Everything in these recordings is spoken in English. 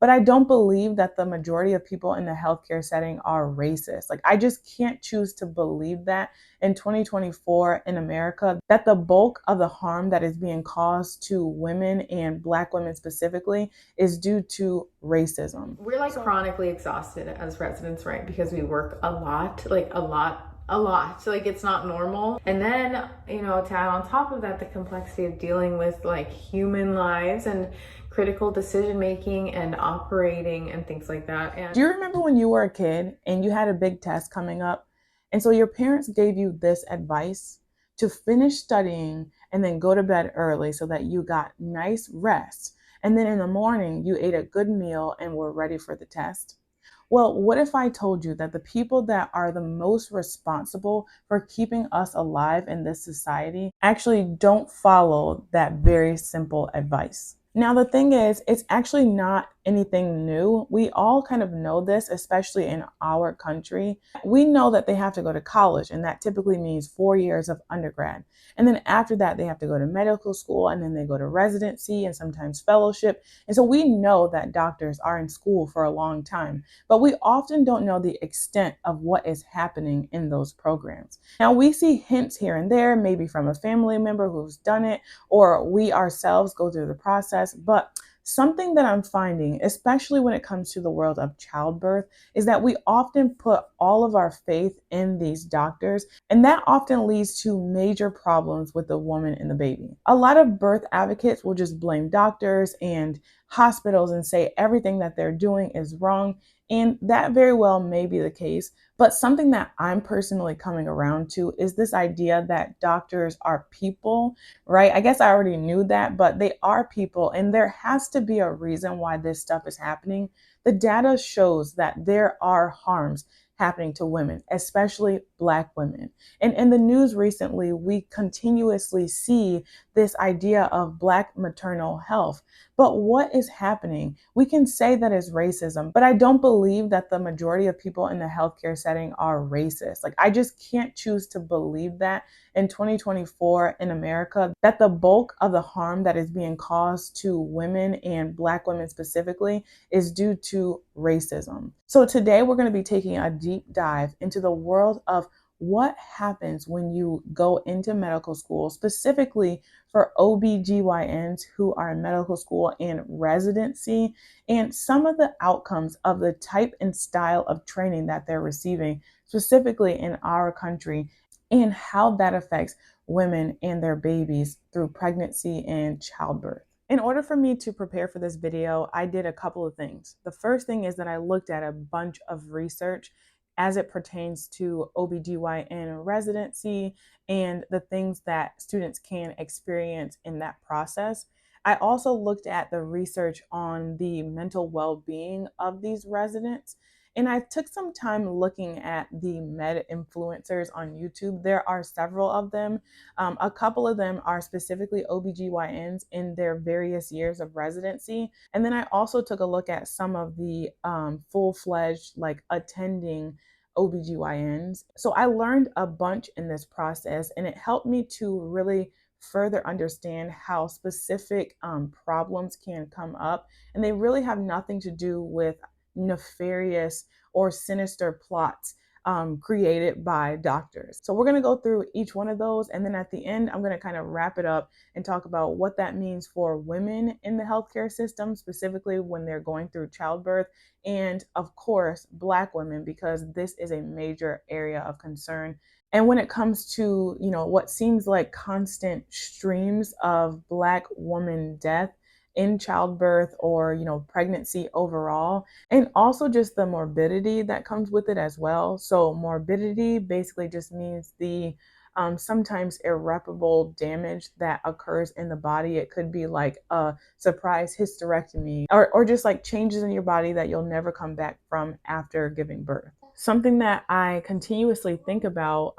but I don't believe that the majority of people in the healthcare setting are racist. Like, I just can't choose to believe that in 2024 in America, that the bulk of the harm that is being caused to women and Black women specifically is due to racism. We're like chronically exhausted as residents, right? Because we work a lot, like a lot. So like it's not normal. And then, you know, to add on top of that, the complexity of dealing with like human lives and critical decision making and operating and things like that. And do you remember when you were a kid and you had a big test coming up? And so your parents gave you this advice to finish studying and then go to bed early so that you got nice rest. And then in the morning, you ate a good meal and were ready for the test. Well, what if I told you that the people that are the most responsible for keeping us alive in this society actually don't follow that very simple advice? Now, the thing is, it's actually not anything new. We all kind of know this, especially in our country. We know that they have to go to college, and that typically means 4 years of undergrad. And then after that, they have to go to medical school, and then they go to residency and sometimes fellowship. And so we know that doctors are in school for a long time, but we often don't know the extent of what is happening in those programs. Now, we see hints here and there, maybe from a family member who's done it, or we ourselves go through the process. But something that I'm finding, especially when it comes to the world of childbirth, is that we often put all of our faith in these doctors, and that often leads to major problems with the woman and the baby. A lot of birth advocates will just blame doctors and hospitals and say everything that they're doing is wrong, and that very well may be the case. But something that I'm personally coming around to is this idea that doctors are people, right? I guess I already knew that, but they are people, and there has to be a reason why this stuff is happening. The data shows that there are harms happening to women, especially Black women. And in the news recently, we continuously see this idea of Black maternal health. But what is happening? We can say that it's racism, but I don't believe that the majority of people in the healthcare setting are racist. Like, I just can't choose to believe that in 2024 in America, that the bulk of the harm that is being caused to women and Black women specifically is due to racism. So today we're going to be taking a deep dive into the world of what happens when you go into medical school, specifically for OBGYNs who are in medical school and residency, and some of the outcomes of the type and style of training that they're receiving, specifically in our country, and how that affects women and their babies through pregnancy and childbirth. In order for me to prepare for this video, I did a couple of things. The first thing is that I looked at a bunch of research as it pertains to OBGYN residency and the things that students can experience in that process. I also looked at the research on the mental well-being of these residents. And I took some time looking at the med influencers on YouTube. There are several of them. A couple of them are specifically OBGYNs in their various years of residency. And then I also took a look at some of the full-fledged, like, attending OBGYNs. So I learned a bunch in this process, and it helped me to really further understand how specific problems can come up. And they really have nothing to do with nefarious or sinister plots created by doctors. So we're going to go through each one of those, and then at the end I'm going to kind of wrap it up and talk about what that means for women in the healthcare system, specifically when they're going through childbirth, and of course Black women, because this is a major area of concern. And when it comes to, you know, what seems like constant streams of Black woman death in childbirth or, you know, pregnancy overall, and also just the morbidity that comes with it as well. So morbidity basically just means the sometimes irreparable damage that occurs in the body. It could be like a surprise hysterectomy or just like changes in your body that you'll never come back from after giving birth. Something that I continuously think about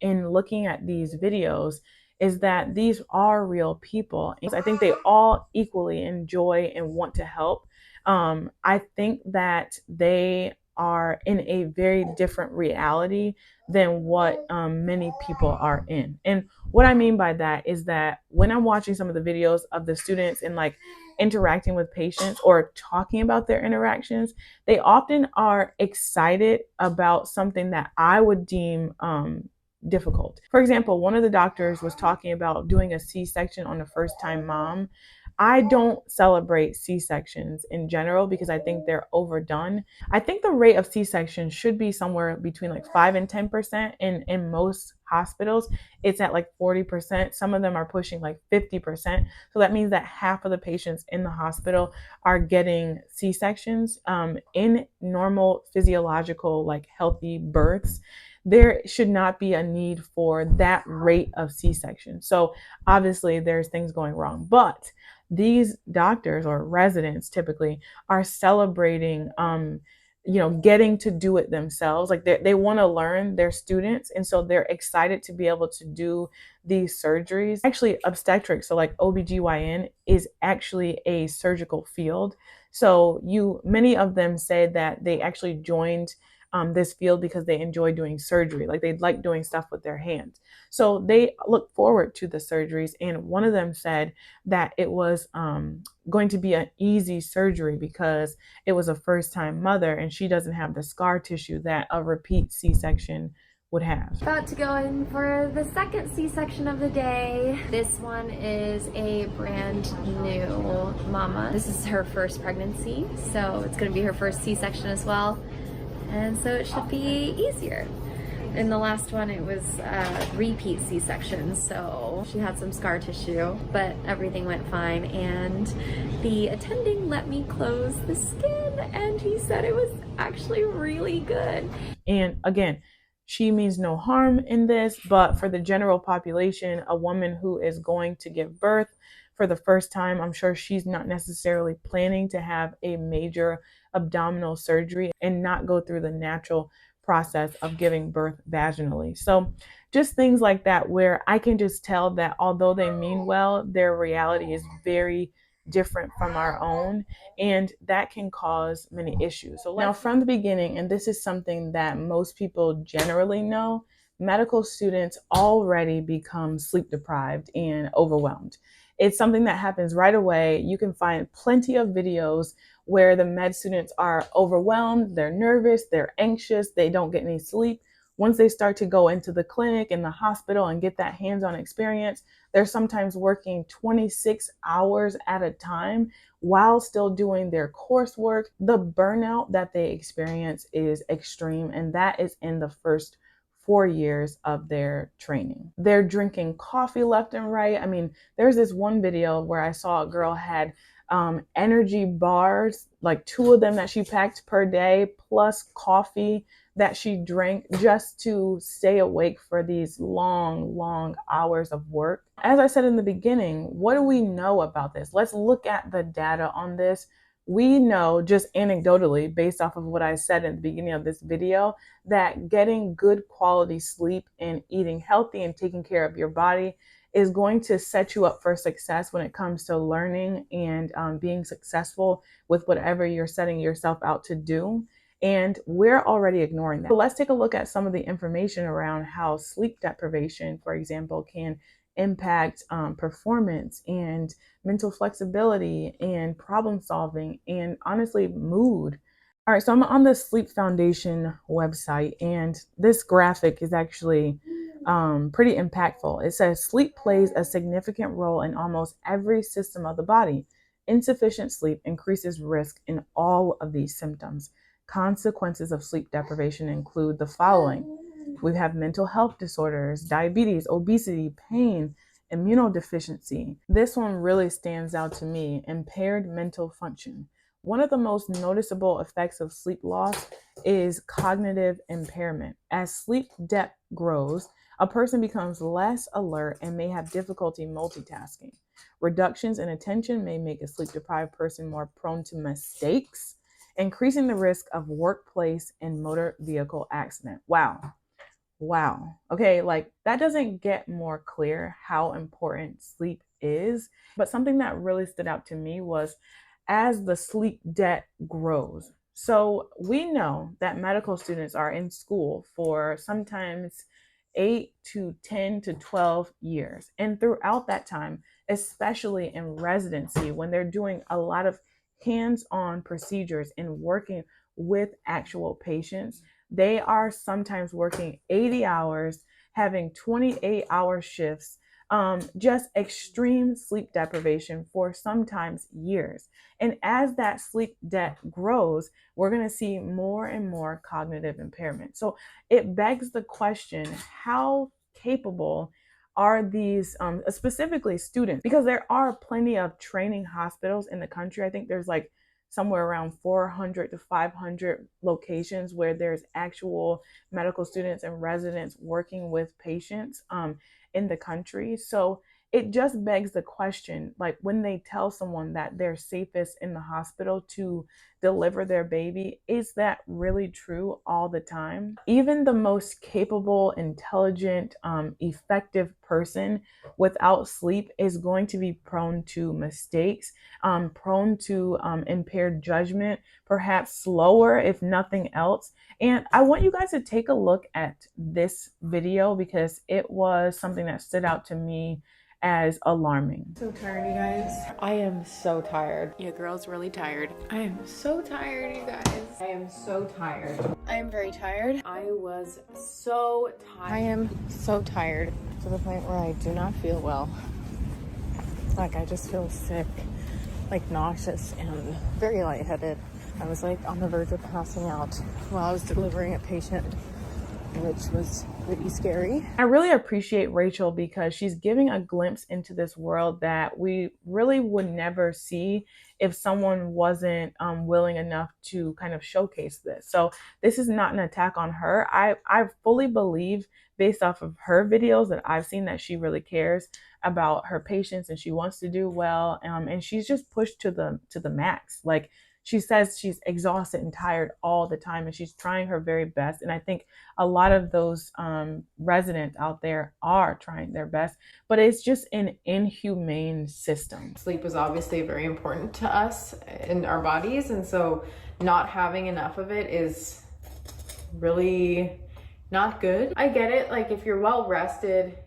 in looking at these videos is that these are real people. I think they all equally enjoy and want to help. I think that they are in a very different reality than what many people are in. And what I mean by that is that when I'm watching some of the videos of the students and like interacting with patients or talking about their interactions, they often are excited about something that I would deem difficult. For example, one of the doctors was talking about doing a C-section on a first-time mom. I don't celebrate C-sections in general because I think they're overdone. I think the rate of C-section should be somewhere between like 5 and 10%. In most hospitals, it's at like 40%. Some of them are pushing like 50%. So that means that half of the patients in the hospital are getting C-sections. In normal physiological, like healthy births, there should not be a need for that rate of C-section. So obviously there's things going wrong, but these doctors or residents typically are celebrating getting to do it themselves. Like they want to learn, their students, and so they're excited to be able to do these surgeries. Actually, obstetrics, so like OBGYN is actually a surgical field. So many of them say that they actually joined this field because they enjoy doing surgery. Like they like doing stuff with their hands. So they look forward to the surgeries. And one of them said that it was going to be an easy surgery because it was a first-time mother and she doesn't have the scar tissue that a repeat C-section would have. About to go in for the second C-section of the day. This one is a brand new mama. This is her first pregnancy, so it's going to be her first C-section as well. And so it should be easier. In the last one, it was a repeat C-section, so she had some scar tissue, but everything went fine. And the attending let me close the skin, and he said it was actually really good. And again, she means no harm in this, but for the general population, a woman who is going to give birth for the first time, I'm sure she's not necessarily planning to have a major abdominal surgery and not go through the natural process of giving birth vaginally. So just things like that where I can just tell that although they mean well, their reality is very different from our own, and that can cause many issues. So now from the beginning, and this is something that most people generally know, medical students already become sleep deprived and overwhelmed. It's something that happens right away. You can find plenty of videos where the med students are overwhelmed, they're nervous, they're anxious, they don't get any sleep. Once they start to go into the clinic and the hospital and get that hands-on experience, they're sometimes working 26 hours at a time while still doing their coursework. The burnout that they experience is extreme, and that is in the first 4 years of their training. They're drinking coffee left and right. I mean, there's this one video where I saw a girl had energy bars, like 2 of them that she packed per day, plus coffee that she drank just to stay awake for these long hours of work. As I said in the beginning, what do we know about this? Let's look at the data on this. We know just anecdotally, based off of what I said at the beginning of this video, that getting good quality sleep and eating healthy and taking care of your body is going to set you up for success when it comes to learning and being successful with whatever you're setting yourself out to do. And we're already ignoring that. So let's take a look at some of the information around how sleep deprivation, for example, can impact performance and mental flexibility and problem solving and honestly mood. All right, so I'm on the Sleep Foundation website, and this graphic is actually pretty impactful. It says sleep plays a significant role in almost every system of the body. Insufficient sleep increases risk in all of these symptoms. Consequences of sleep deprivation include the following. We have mental health disorders, diabetes, obesity, pain, immunodeficiency. This one really stands out to me: impaired mental function. One of the most noticeable effects of sleep loss is cognitive impairment. As sleep depth grows, a person becomes less alert and may have difficulty multitasking. Reductions in attention may make a sleep-deprived person more prone to mistakes, increasing the risk of workplace and motor vehicle accident. Wow. Okay, like that doesn't get more clear how important sleep is. But something that really stood out to me was as the sleep debt grows. So we know that medical students are in school for sometimes 8 to 10 to 12 years. And throughout that time, especially in residency when they're doing a lot of hands-on procedures and working with actual patients. They are sometimes working 80 hours, having 28-hour shifts, just extreme sleep deprivation for sometimes years. And as that sleep debt grows, we're going to see more and more cognitive impairment. So it begs the question, how capable are these, specifically students? Because there are plenty of training hospitals in the country. I think there's like somewhere around 400 to 500 locations where there's actual medical students and residents working with patients in the country. So it just begs the question, like when they tell someone that they're safest in the hospital to deliver their baby, is that really true all the time? Even the most capable, intelligent, effective person without sleep is going to be prone to mistakes, prone to impaired judgment, perhaps slower if nothing else. And I want you guys to take a look at this video because it was something that stood out to me as alarming. So tired, you guys. I am so tired. Yeah, girl's really tired. I am so tired, you guys. I am so tired. I am very tired. I was so tired. I am so tired to the point where I do not feel well. Like I just feel sick, like nauseous and very lightheaded. I was like on the verge of passing out while I was delivering a patient, which was really scary. I really appreciate Rachel because she's giving a glimpse into this world that we really would never see if someone wasn't willing enough to kind of showcase this. So this is not an attack on her. I fully believe, based off of her videos that I've seen, that she really cares about her patients and she wants to do well. And she's just pushed to the max. Like, she says she's exhausted and tired all the time and she's trying her very best. And I think a lot of those residents out there are trying their best, but it's just an inhumane system. Sleep is obviously very important to us in our bodies. And so not having enough of it is really not good. I get it. Like if you're well rested,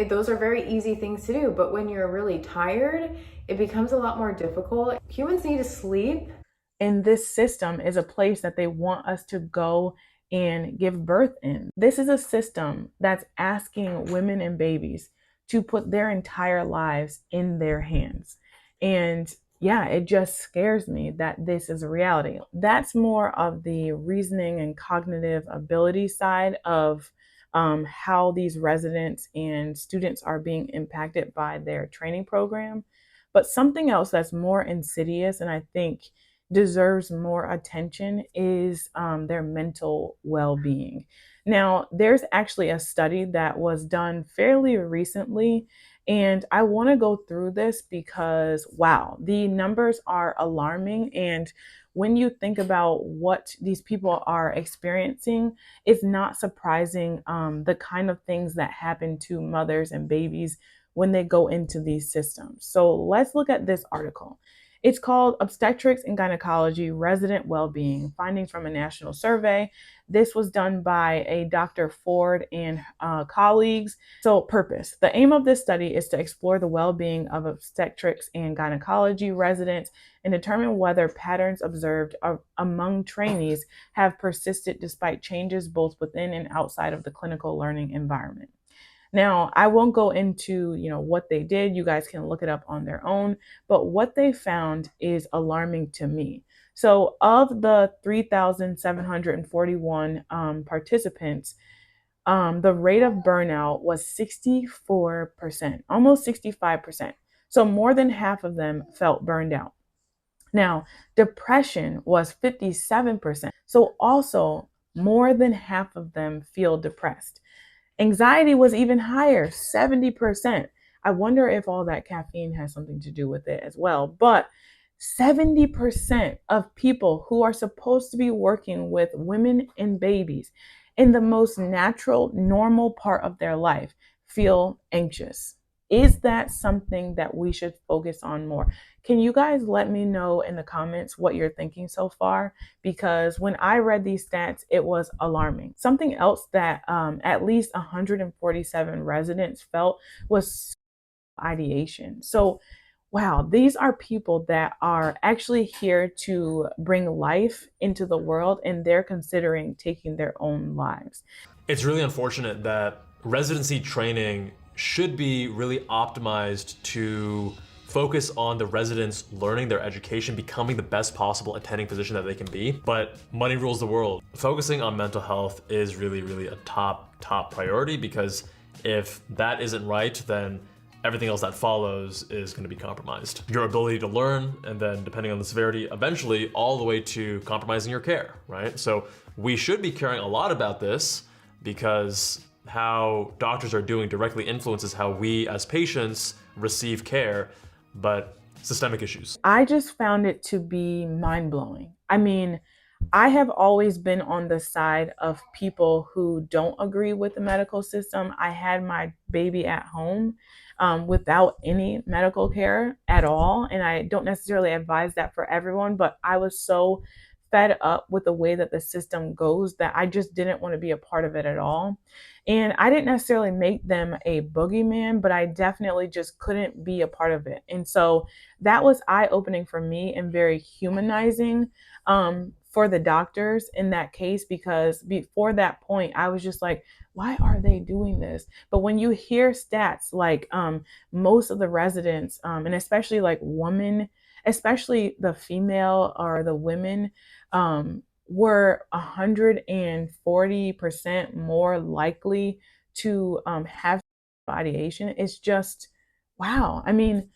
those are very easy things to do. But when you're really tired, it becomes a lot more difficult. Humans need to sleep. And this system is a place that they want us to go and give birth in. This is a system that's asking women and babies to put their entire lives in their hands. And yeah, it just scares me that this is a reality. That's more of the reasoning and cognitive ability side of how these residents and students are being impacted by their training program. But something else that's more insidious, and I think deserves more attention, is their mental well-being. Now, there's actually a study that was done fairly recently, and I want to go through this because, wow, the numbers are alarming. And when you think about what these people are experiencing, it's not surprising the kind of things that happen to mothers and babies when they go into these systems. So let's look at this article. It's called Obstetrics and Gynecology Resident Wellbeing, Findings from a National Survey. This was done by a Dr. Ford and colleagues. So purpose. The aim of this study is to explore the well-being of obstetrics and gynecology residents and determine whether patterns observed among trainees have persisted despite changes both within and outside of the clinical learning environment. Now, I won't go into, what they did. You guys can look it up on their own. But what they found is alarming to me. So of the 3,741 participants, the rate of burnout was 64%, almost 65%. So more than half of them felt burned out. Now, depression was 57%. So also more than half of them feel depressed. Anxiety was even higher, 70%. I wonder if all that caffeine has something to do with it as well. But 70% of people who are supposed to be working with women and babies in the most natural, normal part of their life feel anxious. Is that something that we should focus on more? Can you guys let me know in the comments what you're thinking so far? Because when I read these stats, it was alarming. Something else that at least 147 residents felt was ideation. So, wow, these are people that are actually here to bring life into the world, and they're considering taking their own lives. It's really unfortunate that residency training should be really optimized to focus on the residents learning their education, becoming the best possible attending physician that they can be. But money rules the world. Focusing on mental health is really, really a top priority, because if that isn't right, then everything else that follows is going to be compromised. Your ability to learn, and then depending on the severity, eventually all the way to compromising your care, right? So we should be caring a lot about this, because how doctors are doing directly influences how we as patients receive care, but systemic issues. I just found it to be mind-blowing. I mean, I have always been on the side of people who don't agree with the medical system. I had my baby at home without any medical care at all. And I don't necessarily advise that for everyone, but I was so fed up with the way that the system goes that I just didn't want to be a part of it at all. And I didn't necessarily make them a boogeyman, but I definitely just couldn't be a part of it. And so that was eye-opening for me and very humanizing for the doctors in that case, because before that point, I was just like, why are they doing this? But when you hear stats like most of the residents, and especially like women, especially the female or the women, were 140% more likely to have ideation. It's just, wow. I mean,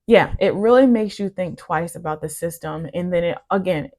yeah, it really makes you think twice about the system. And then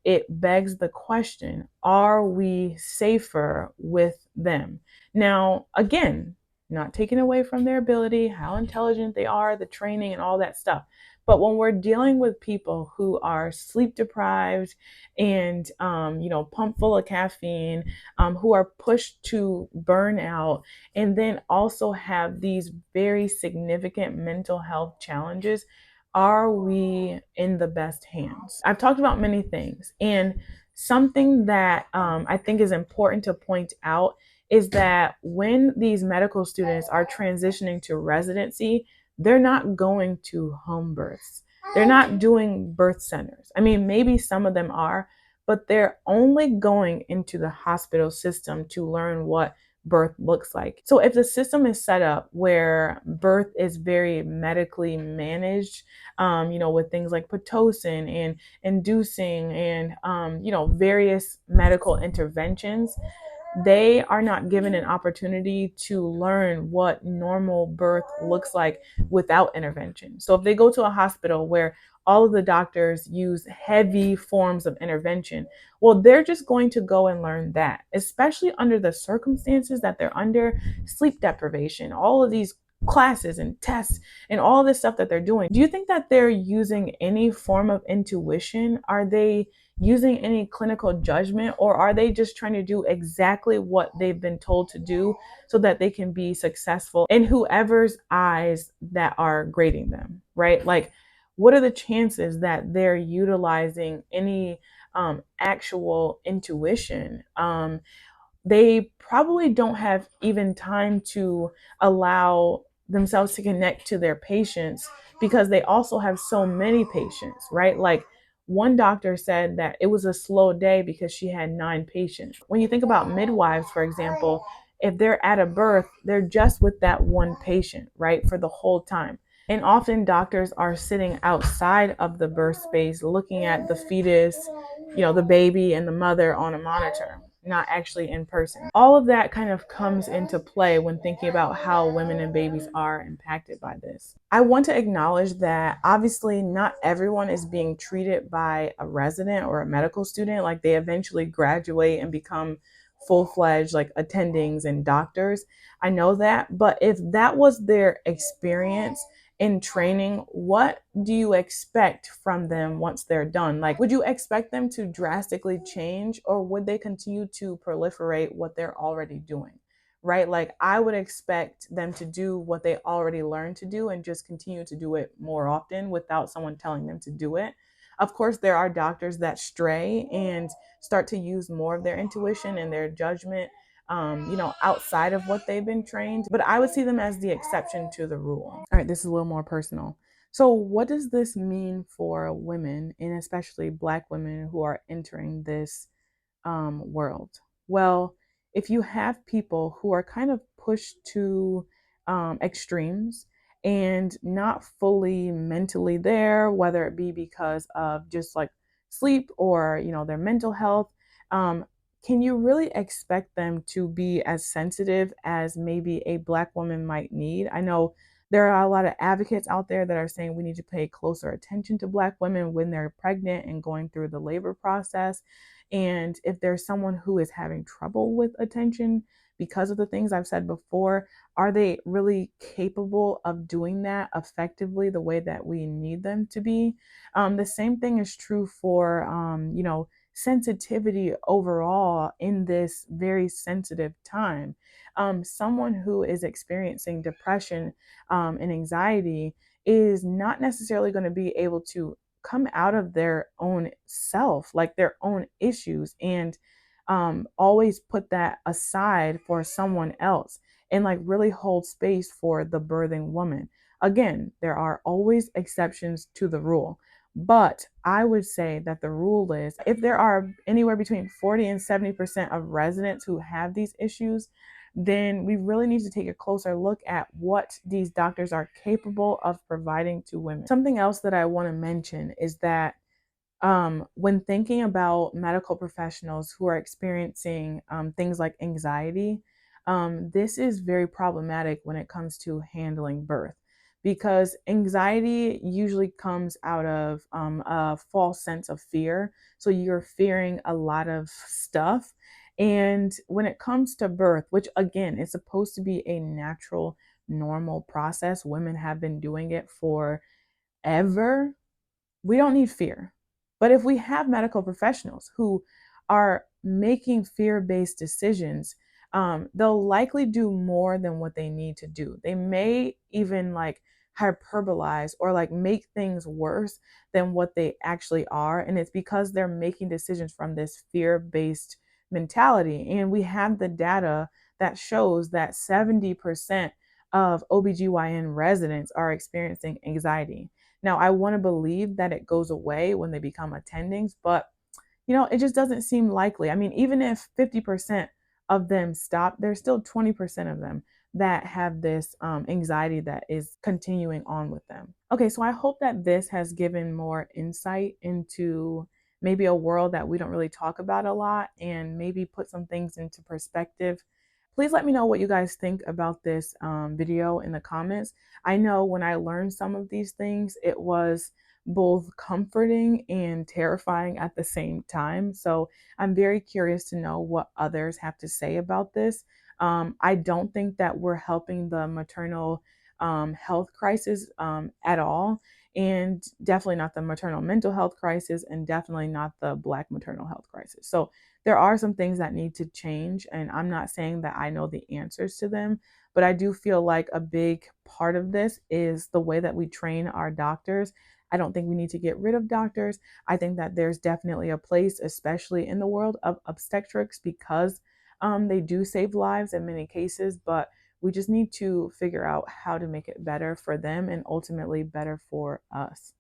it begs the question, are we safer with them? Now, again, not taking away from their ability, how intelligent they are, the training and all that stuff. But when we're dealing with people who are sleep deprived and, pumped full of caffeine, who are pushed to burnout, and then also have these very significant mental health challenges, are we in the best hands? I've talked about many things, and something that I think is important to point out is that when these medical students are transitioning to residency, they're not going to home births. They're not doing birth centers. I mean, maybe some of them are, but they're only going into the hospital system to learn what birth looks like. So if the system is set up where birth is very medically managed, with things like Pitocin and inducing and, various medical interventions, they are not given an opportunity to learn what normal birth looks like without intervention. So if they go to a hospital where all of the doctors use heavy forms of intervention, well, they're just going to go and learn that, especially under the circumstances that they're under, sleep deprivation, all of these classes and tests and all this stuff that they're doing. Do you think that they're using any form of intuition? Are they using any clinical judgment, or are they just trying to do exactly what they've been told to do so that they can be successful in whoever's eyes that are grading them, right? Like, what are the chances that they're utilizing any actual intuition? They probably don't have even time to allow themselves to connect to their patients, because they also have so many patients, right? Like, one doctor said that it was a slow day because she had 9 patients. When you think about midwives, for example, if they're at a birth, they're just with that one patient, right, for the whole time. And often doctors are sitting outside of the birth space looking at the fetus, the baby and the mother on a monitor, not actually in person. All of that kind of comes into play when thinking about how women and babies are impacted by this. I want to acknowledge that obviously not everyone is being treated by a resident or a medical student. Like, they eventually graduate and become full-fledged like attendings and doctors. I know that, but if that was their experience in training, what do you expect from them once they're done? Like, would you expect them to drastically change, or would they continue to proliferate what they're already doing, right? Like, I would expect them to do what they already learned to do and just continue to do it more often without someone telling them to do it. Of course, there are doctors that stray and start to use more of their intuition and their judgment outside of what they've been trained, but I would see them as the exception to the rule. All right, this is a little more personal. So what does this mean for women, and especially Black women who are entering this world? Well, if you have people who are kind of pushed to extremes and not fully mentally there, whether it be because of just like sleep or their mental health, can you really expect them to be as sensitive as maybe a Black woman might need? I know there are a lot of advocates out there that are saying we need to pay closer attention to Black women when they're pregnant and going through the labor process. And if there's someone who is having trouble with attention because of the things I've said before, are they really capable of doing that effectively the way that we need them to be? The same thing is true for, sensitivity overall in this very sensitive time. Someone who is experiencing depression and anxiety is not necessarily going to be able to come out of their own self, like their own issues, and always put that aside for someone else and like really hold space for the birthing woman. Again, there are always exceptions to the rule, but I would say that the rule is if there are anywhere between 40 and 70% of residents who have these issues, then we really need to take a closer look at what these doctors are capable of providing to women. Something else that I want to mention is that when thinking about medical professionals who are experiencing things like anxiety, this is very problematic when it comes to handling birth, because anxiety usually comes out of a false sense of fear. So you're fearing a lot of stuff. And when it comes to birth, which again is supposed to be a natural, normal process, women have been doing it forever. We don't need fear. But if we have medical professionals who are making fear-based decisions, they'll likely do more than what they need to do. They may even like hyperbolize or like make things worse than what they actually are. And it's because they're making decisions from this fear-based mentality. And we have the data that shows that 70% of OBGYN residents are experiencing anxiety. Now, I want to believe that it goes away when they become attendings, but it just doesn't seem likely. I mean, even if 50% of them stop, there's still 20% of them that have this anxiety that is continuing on with them. Okay, so I hope that this has given more insight into maybe a world that we don't really talk about a lot, and maybe put some things into perspective. Please let me know what you guys think about this video in the comments. I know when I learned some of these things, it was both comforting and terrifying at the same time. So I'm very curious to know what others have to say about this. I don't think that we're helping the maternal health crisis at all, and definitely not the maternal mental health crisis, and definitely not the Black maternal health crisis. So there are some things that need to change, and I'm not saying that I know the answers to them, but I do feel like a big part of this is the way that we train our doctors. I don't think we need to get rid of doctors. I think that there's definitely a place, especially in the world of obstetrics, because they do save lives in many cases, but we just need to figure out how to make it better for them and ultimately better for us.